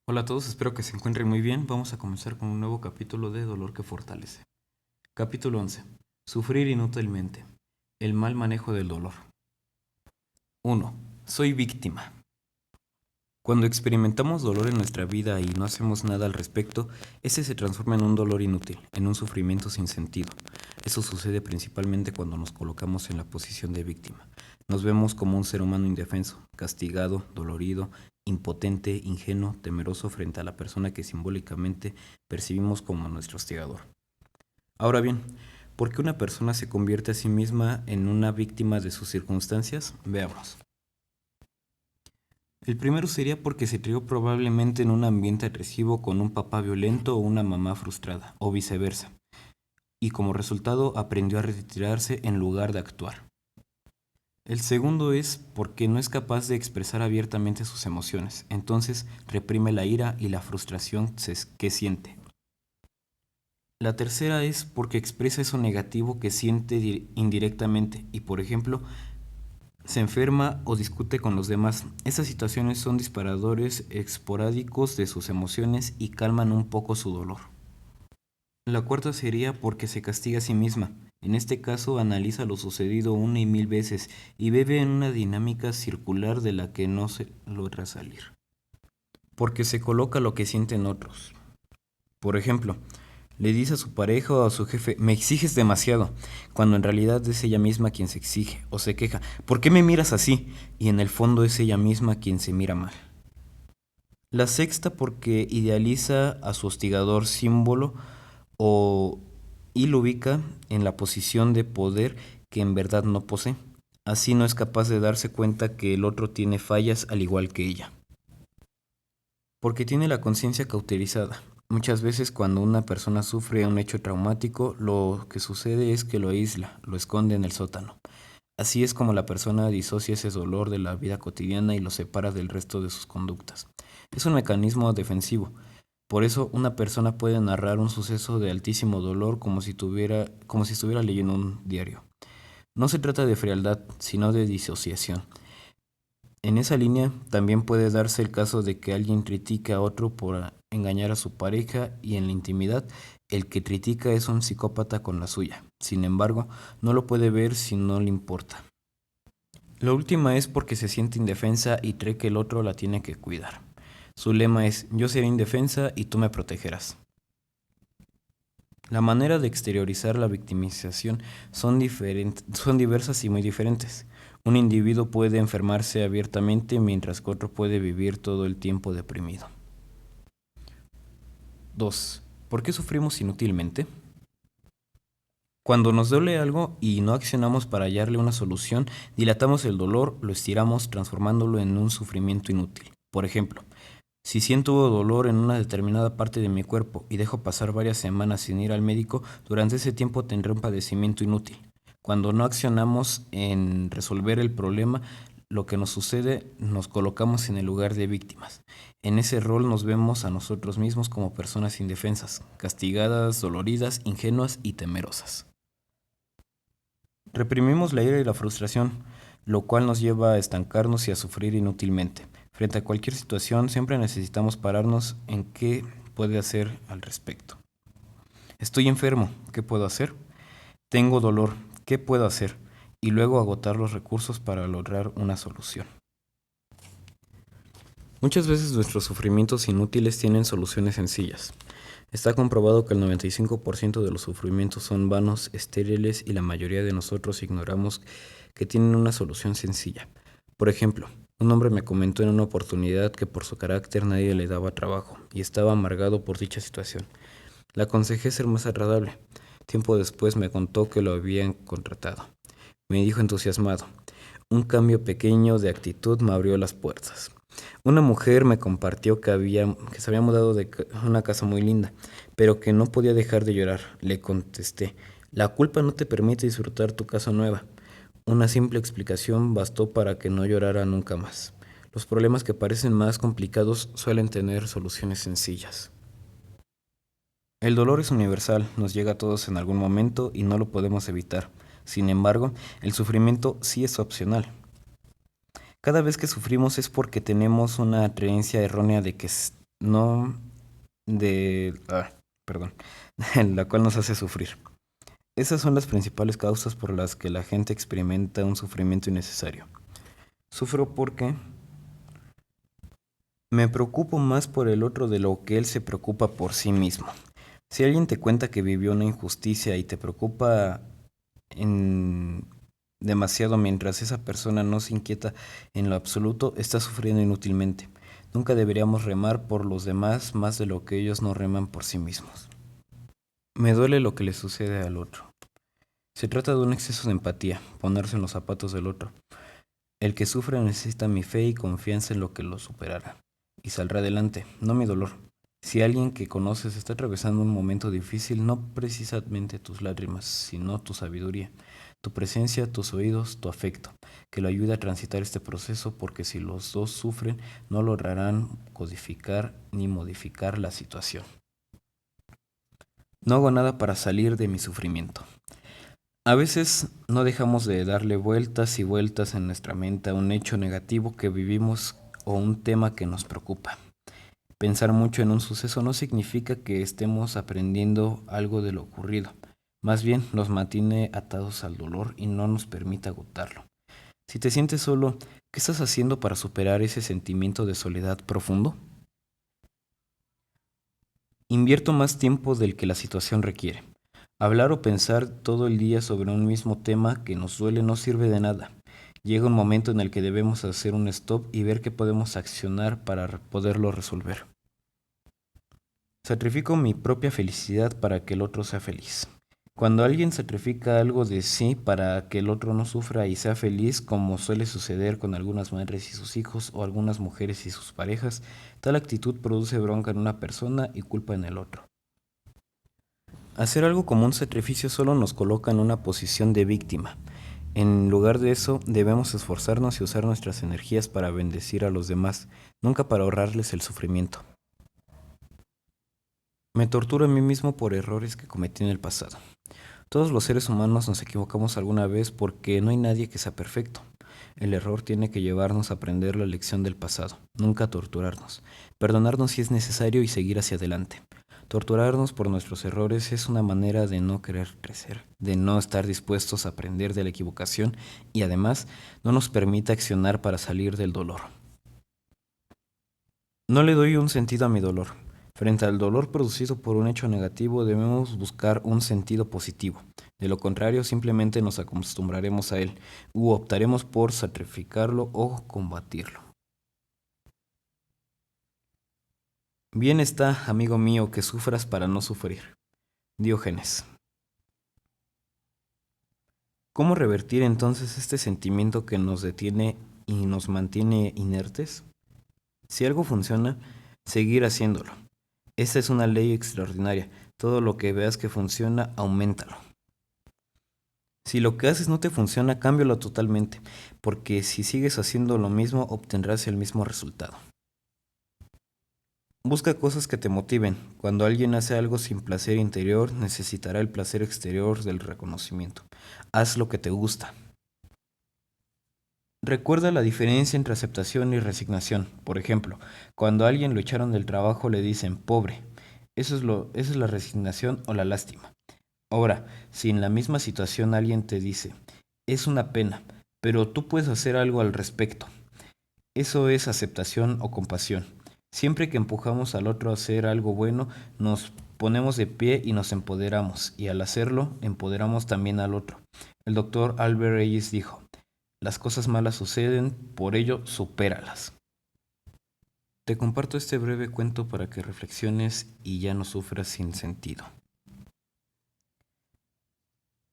Hola a todos, espero que se encuentren muy bien. Vamos a comenzar con un nuevo capítulo de Dolor que Fortalece. Capítulo 11. Sufrir inútilmente. El mal manejo del dolor. 1. Soy víctima. Cuando experimentamos dolor en nuestra vida y no hacemos nada al respecto, ese se transforma en un dolor inútil, en un sufrimiento sin sentido. Eso sucede principalmente cuando nos colocamos en la posición de víctima. Nos vemos como un ser humano indefenso, castigado, dolorido, impotente, ingenuo, temeroso frente a la persona que simbólicamente percibimos como nuestro hostigador. Ahora bien, ¿por qué una persona se convierte a sí misma en una víctima de sus circunstancias? Veamos. El primero sería porque se crió probablemente en un ambiente agresivo con un papá violento o una mamá frustrada, o viceversa, y como resultado aprendió a retirarse en lugar de actuar. El segundo es porque no es capaz de expresar abiertamente sus emociones, entonces reprime la ira y la frustración que siente. La tercera es porque expresa eso negativo que siente indirectamente y, por ejemplo, se enferma o discute con los demás. Estas situaciones son disparadores esporádicos de sus emociones y calman un poco su dolor. La cuarta sería porque se castiga a sí misma. En este caso analiza lo sucedido una y mil veces y vive en una dinámica circular de la que no se logra salir. Porque se coloca lo que sienten otros. Por ejemplo, le dice a su pareja o a su jefe: me exiges demasiado, cuando en realidad es ella misma quien se exige o se queja: ¿por qué me miras así? Y en el fondo es ella misma quien se mira mal. La sexta porque idealiza a su hostigador símbolo o y lo ubica en la posición de poder que en verdad no posee. Así no es capaz de darse cuenta que el otro tiene fallas al igual que ella. Porque tiene la conciencia cauterizada. Muchas veces cuando una persona sufre un hecho traumático, lo que sucede es que lo aísla, lo esconde en el sótano. Así es como la persona disocia ese dolor de la vida cotidiana y lo separa del resto de sus conductas. Es un mecanismo defensivo. Por eso una persona puede narrar un suceso de altísimo dolor como si estuviera leyendo un diario. No se trata de frialdad, sino de disociación. En esa línea también puede darse el caso de que alguien critique a otro por engañar a su pareja y en la intimidad el que critica es un psicópata con la suya. Sin embargo, no lo puede ver si no le importa. La última es porque se siente indefensa y cree que el otro la tiene que cuidar. Su lema es: yo seré indefensa y tú me protegerás. La manera de exteriorizar la victimización son diversas y muy diferentes. Un individuo puede enfermarse abiertamente mientras que otro puede vivir todo el tiempo deprimido. 2. ¿Por qué sufrimos inútilmente? Cuando nos duele algo y no accionamos para hallarle una solución, dilatamos el dolor, lo estiramos transformándolo en un sufrimiento inútil. Por ejemplo, si siento dolor en una determinada parte de mi cuerpo y dejo pasar varias semanas sin ir al médico, durante ese tiempo tendré un padecimiento inútil. Cuando no accionamos en resolver el problema, lo que nos sucede, nos colocamos en el lugar de víctimas. En ese rol nos vemos a nosotros mismos como personas indefensas, castigadas, doloridas, ingenuas y temerosas. Reprimimos la ira y la frustración, lo cual nos lleva a estancarnos y a sufrir inútilmente. Frente a cualquier situación, siempre necesitamos pararnos en qué puede hacer al respecto. Estoy enfermo, ¿qué puedo hacer? Tengo dolor, ¿qué puedo hacer? Y luego agotar los recursos para lograr una solución. Muchas veces nuestros sufrimientos inútiles tienen soluciones sencillas. Está comprobado que el 95% de los sufrimientos son vanos, estériles y la mayoría de nosotros ignoramos que tienen una solución sencilla. Por ejemplo, un hombre me comentó en una oportunidad que por su carácter nadie le daba trabajo y estaba amargado por dicha situación. Le aconsejé ser más agradable. Tiempo después me contó que lo habían contratado. Me dijo entusiasmado: un cambio pequeño de actitud me abrió las puertas. Una mujer me compartió que se había mudado de una casa muy linda, pero que no podía dejar de llorar. Le contesté: la culpa no te permite disfrutar tu casa nueva. Una simple explicación bastó para que no llorara nunca más. Los problemas que parecen más complicados suelen tener soluciones sencillas. El dolor es universal, nos llega a todos en algún momento y no lo podemos evitar. Sin embargo, el sufrimiento sí es opcional. Cada vez que sufrimos es porque tenemos una creencia errónea no de... perdón, la cual nos hace sufrir. Esas son las principales causas por las que la gente experimenta un sufrimiento innecesario. Sufro porque me preocupo más por el otro de lo que él se preocupa por sí mismo. Si alguien te cuenta que vivió una injusticia y te preocupa en demasiado mientras esa persona no se inquieta en lo absoluto, está sufriendo inútilmente. Nunca deberíamos remar por los demás más de lo que ellos no reman por sí mismos. Me duele lo que le sucede al otro. Se trata de un exceso de empatía, ponerse en los zapatos del otro. El que sufre necesita mi fe y confianza en lo que lo superará. Y saldrá adelante, no mi dolor. Si alguien que conoces está atravesando un momento difícil, no precisamente tus lágrimas, sino tu sabiduría, tu presencia, tus oídos, tu afecto, que lo ayude a transitar este proceso, porque si los dos sufren, no lograrán codificar ni modificar la situación. No hago nada para salir de mi sufrimiento. A veces no dejamos de darle vueltas y vueltas en nuestra mente a un hecho negativo que vivimos o un tema que nos preocupa. Pensar mucho en un suceso no significa que estemos aprendiendo algo de lo ocurrido. Más bien nos mantiene atados al dolor y no nos permite agotarlo. Si te sientes solo, ¿qué estás haciendo para superar ese sentimiento de soledad profundo? Invierto más tiempo del que la situación requiere. Hablar o pensar todo el día sobre un mismo tema que nos duele no sirve de nada. Llega un momento en el que debemos hacer un stop y ver qué podemos accionar para poderlo resolver. Sacrifico mi propia felicidad para que el otro sea feliz. Cuando alguien sacrifica algo de sí para que el otro no sufra y sea feliz, como suele suceder con algunas madres y sus hijos o algunas mujeres y sus parejas, tal actitud produce bronca en una persona y culpa en el otro. Hacer algo como un sacrificio solo nos coloca en una posición de víctima. En lugar de eso, debemos esforzarnos y usar nuestras energías para bendecir a los demás, nunca para ahorrarles el sufrimiento. Me torturo a mí mismo por errores que cometí en el pasado. Todos los seres humanos nos equivocamos alguna vez porque no hay nadie que sea perfecto. El error tiene que llevarnos a aprender la lección del pasado, nunca a torturarnos. Perdonarnos si es necesario y seguir hacia adelante. Torturarnos por nuestros errores es una manera de no querer crecer, de no estar dispuestos a aprender de la equivocación y además no nos permite accionar para salir del dolor. No le doy un sentido a mi dolor. Frente al dolor producido por un hecho negativo debemos buscar un sentido positivo. De lo contrario, simplemente nos acostumbraremos a él u optaremos por sacrificarlo o combatirlo. Bien está, amigo mío, que sufras para no sufrir. Diógenes. ¿Cómo revertir entonces este sentimiento que nos detiene y nos mantiene inertes? Si algo funciona, seguir haciéndolo. Esta es una ley extraordinaria. Todo lo que veas que funciona, auméntalo. Si lo que haces no te funciona, cámbialo totalmente, porque si sigues haciendo lo mismo, obtendrás el mismo resultado. Busca cosas que te motiven. Cuando alguien hace algo sin placer interior, necesitará el placer exterior del reconocimiento. Haz lo que te gusta. Recuerda la diferencia entre aceptación y resignación. Por ejemplo, cuando a alguien lo echaron del trabajo le dicen pobre. Eso es la resignación o la lástima. Ahora, si en la misma situación alguien te dice, es una pena, pero tú puedes hacer algo al respecto. Eso es aceptación o compasión. Siempre que empujamos al otro a hacer algo bueno, nos ponemos de pie y nos empoderamos, y al hacerlo, empoderamos también al otro. El doctor Albert Reyes dijo, las cosas malas suceden, por ello, supéralas. Te comparto este breve cuento para que reflexiones y ya no sufras sin sentido.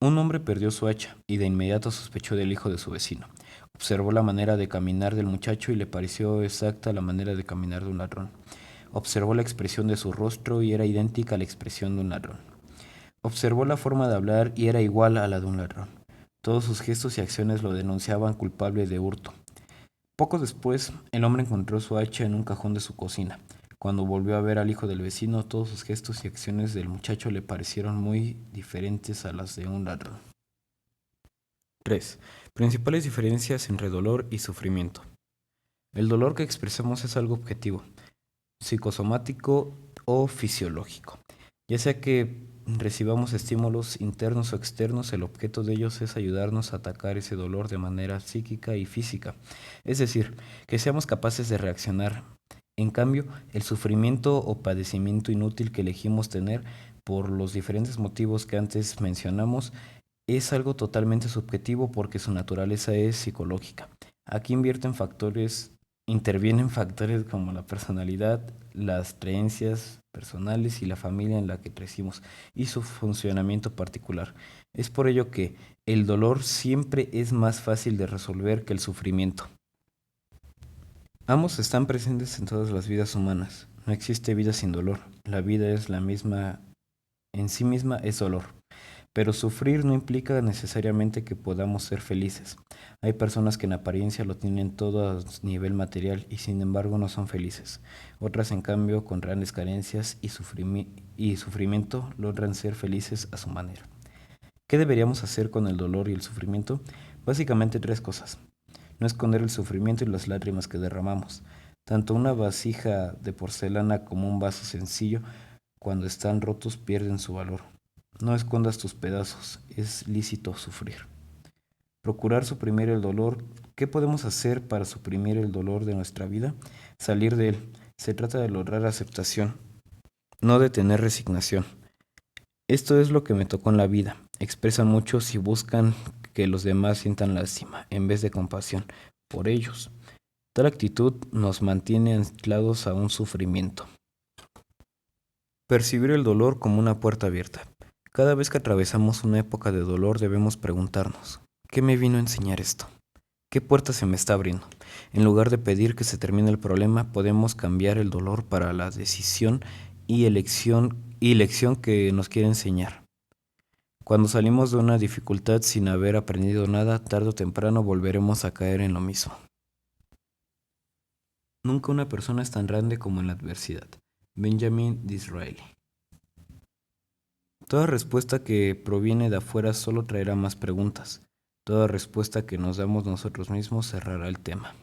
Un hombre perdió su hacha y de inmediato sospechó del hijo de su vecino. Observó la manera de caminar del muchacho y le pareció exacta la manera de caminar de un ladrón. Observó la expresión de su rostro y era idéntica a la expresión de un ladrón. Observó la forma de hablar y era igual a la de un ladrón. Todos sus gestos y acciones lo denunciaban culpable de hurto. Poco después, el hombre encontró su hacha en un cajón de su cocina. Cuando volvió a ver al hijo del vecino, todos sus gestos y acciones del muchacho le parecieron muy diferentes a las de un ladrón. 3. Principales diferencias entre dolor y sufrimiento. El dolor que expresamos es algo objetivo. psicosomático o fisiológico. Ya sea que recibamos estímulos internos o externos, el objeto de ellos es ayudarnos a atacar ese dolor de manera psíquica y física. Es decir, que seamos capaces de reaccionar. En cambio, el sufrimiento o padecimiento inútil que elegimos tener por los diferentes motivos que antes mencionamos es algo totalmente subjetivo porque su naturaleza es psicológica. Aquí intervienen factores como la personalidad, las creencias personales y la familia en la que crecimos y su funcionamiento particular. Es por ello que el dolor siempre es más fácil de resolver que el sufrimiento. Ambos están presentes en todas las vidas humanas. No existe vida sin dolor. La vida es la misma, en sí misma es dolor. Pero sufrir no implica necesariamente que podamos ser felices. Hay personas que en apariencia lo tienen todo a nivel material y sin embargo no son felices. Otras en cambio con grandes carencias y sufrimiento logran ser felices a su manera. ¿Qué deberíamos hacer con el dolor y el sufrimiento? Básicamente tres cosas. No esconder el sufrimiento y las lágrimas que derramamos. Tanto una vasija de porcelana como un vaso sencillo, cuando están rotos, pierden su valor. No escondas tus pedazos, es lícito sufrir. Procurar suprimir el dolor. ¿Qué podemos hacer para suprimir el dolor de nuestra vida? Salir de él. Se trata de lograr aceptación, no de tener resignación. Esto es lo que me tocó en la vida. Expresan muchos y buscan que los demás sientan lástima, en vez de compasión, por ellos. Tal actitud nos mantiene anclados a un sufrimiento. Percibir el dolor como una puerta abierta. Cada vez que atravesamos una época de dolor debemos preguntarnos, ¿qué me vino a enseñar esto? ¿Qué puerta se me está abriendo? En lugar de pedir que se termine el problema, podemos cambiar el dolor para la decisión y lección que nos quiere enseñar. Cuando salimos de una dificultad sin haber aprendido nada, tarde o temprano volveremos a caer en lo mismo. Nunca una persona es tan grande como en la adversidad. Benjamin Disraeli. Toda respuesta que proviene de afuera solo traerá más preguntas. Toda respuesta que nos damos nosotros mismos cerrará el tema.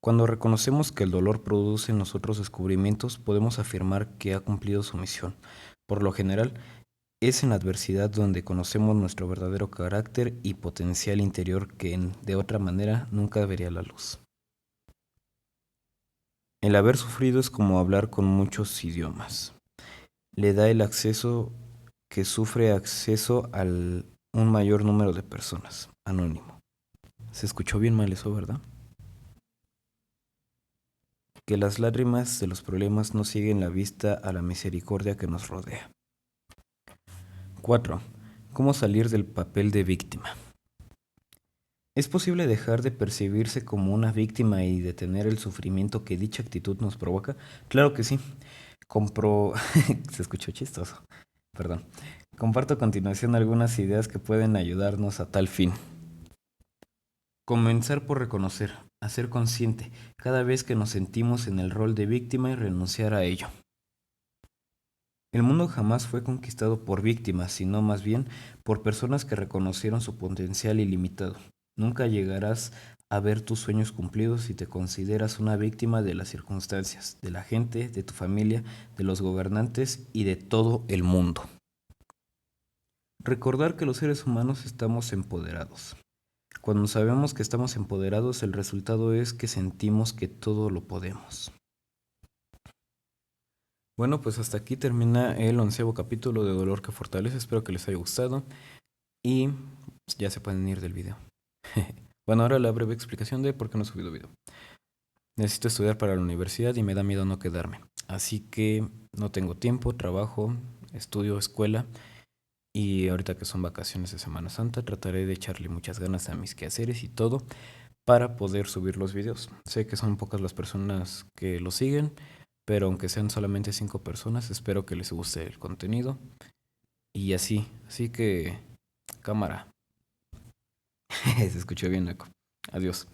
Cuando reconocemos que el dolor produce en nosotros descubrimientos, podemos afirmar que ha cumplido su misión. Por lo general, es en la adversidad donde conocemos nuestro verdadero carácter y potencial interior que de otra manera nunca vería la luz. El haber sufrido es como hablar con muchos idiomas. Le da el acceso que sufre acceso a un mayor número de personas. Anónimo. Se escuchó bien mal eso, ¿verdad? Que las lágrimas de los problemas no siguen la vista a la misericordia que nos rodea. 4. ¿Cómo salir del papel de víctima? ¿Es posible dejar de percibirse como una víctima y detener el sufrimiento que dicha actitud nos provoca? Claro que sí. Se escuchó chistoso. Perdón. Comparto a continuación algunas ideas que pueden ayudarnos a tal fin. Comenzar por reconocer, hacer consciente cada vez que nos sentimos en el rol de víctima y renunciar a ello. El mundo jamás fue conquistado por víctimas, sino más bien por personas que reconocieron su potencial ilimitado. Nunca llegarás a ver tus sueños cumplidos si te consideras una víctima de las circunstancias, de la gente, de tu familia, de los gobernantes y de todo el mundo. Recordar que los seres humanos estamos empoderados. Cuando sabemos que estamos empoderados, el resultado es que sentimos que todo lo podemos. Bueno, pues hasta aquí termina el 11º capítulo de Dolor que Fortalece. Espero que les haya gustado y ya se pueden ir del video. Bueno, ahora la breve explicación de por qué no he subido video. Necesito estudiar para la universidad y me da miedo no quedarme. Así que no tengo tiempo, trabajo, estudio, escuela. Y ahorita que son vacaciones de Semana Santa, trataré de echarle muchas ganas a mis quehaceres y todo para poder subir los videos. Sé que son pocas las personas que lo siguen, pero aunque sean solamente 5 personas, espero que les guste el contenido. Y así que cámara. Se escuchó bien, eco. Adiós.